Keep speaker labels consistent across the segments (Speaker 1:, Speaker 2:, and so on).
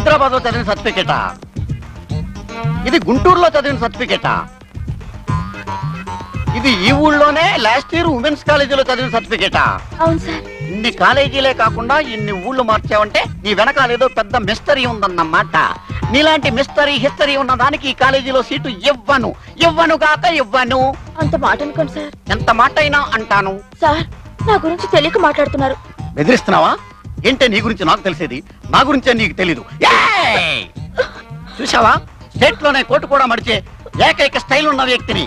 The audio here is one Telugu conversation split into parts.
Speaker 1: హైదరాబాద్ లో చదివిన సర్టిఫికేటా? ఇది గుంటూరులో చదివిన సర్టిఫికేటా? ఇది ఈ ఊళ్ళోనే లాస్ట్ ఇయర్ ఉమెన్స్ కాలేజీలో చదివిన సర్టిఫికేటా?
Speaker 2: అవును సార్.
Speaker 1: ఇన్ని కాలేజీలే కాకుండా ఇన్ని ఊళ్ళు మార్చావంటే నీ వెనకాల ఏదో పెద్ద మిస్టరీ ఉందన్నమాట. నీలాంటి మిస్టరీ హిస్టరీ ఉన్న దానికి ఈ కాలేజీలో సీటు ఇవ్వను కాక ఇవ్వను.
Speaker 2: అంత మాట అనుకోండి సార్.
Speaker 1: ఎంత మాట అయినా అంటాను.
Speaker 2: సార్, నా గురించి తెలియక మాట్లాడుతున్నారు.
Speaker 1: బెదిరిస్తున్నావా? ఏంటే నీ గురించి నాకు తెలిసేది, నా గురించే నీకు తెలీదు. చూసావా, స్టేట్ లోనే కోటు కూడా మడిచే ఏకైక స్టైల్ ఉన్న వ్యక్తిని.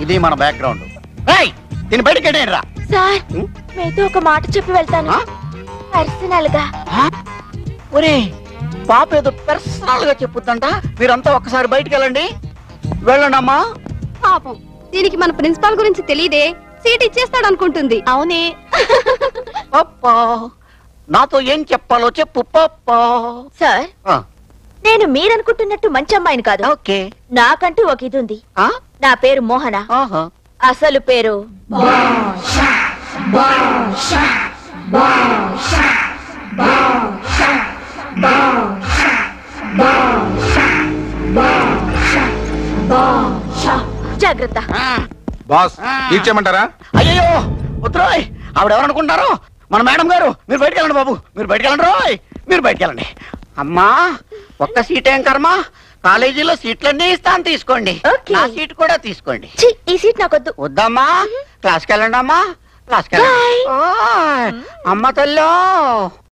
Speaker 1: ఇది మన బ్యాక్గ్రౌండ్. దీని బయటకి రా.
Speaker 2: సార్, మీతో ఒక మాట చెప్పి వెళ్తాను. పర్సనల్ గా.
Speaker 1: ఒరే పాప ఏదో పర్సనల్ గా చెప్పుద్దంట. మీరంతా ఒక్కసారి బయటికి వెళ్ళండి. వెళ్ళండమ్మా.
Speaker 3: పాపం, దీనికి మన ప్రిన్సిపాల్ గురించి తెలియదే, సీట్ ఇచ్చేస్తాడు అనుకుంటుంది.
Speaker 2: అవునే.
Speaker 1: పప్పా, నాతో ఏం చెప్పాలో చెప్పు పప్పా.
Speaker 2: సార్, నేను మీరనుకుంటున్నట్టు మంచి అమ్మాయిని కాదు.
Speaker 1: ఓకే.
Speaker 2: నాకంటూ ఒక ఇది ఉంది. నా పేరు మోహన. అసలు పేరు జాగ్రత్త.
Speaker 4: బాస్ తీర్చేయమంటారా?
Speaker 1: అయ్యో ఉత్తరాయ్, ఆవిడెవరనుకుంటారు? మన మేడం గారు. మీరు బయటకు వెళ్ళండి బాబు, మీరు బయటకు వెళ్ళండి రోయ్, మీరు బయటకు వెళ్ళండి. అమ్మా, ఒక్క సీట్ ఏం కర్మ, కాలేజీలో సీట్లన్నీ ఇస్తాను, తీసుకోండి. నా సీట్ కూడా తీసుకోండి.
Speaker 2: ఈ సీట్ నాకొద్దు.
Speaker 1: వద్దమ్మా, క్లాస్కి వెళ్ళండి అమ్మా, క్లాస్కి వెళ్ళండి. అమ్మ తల్లో.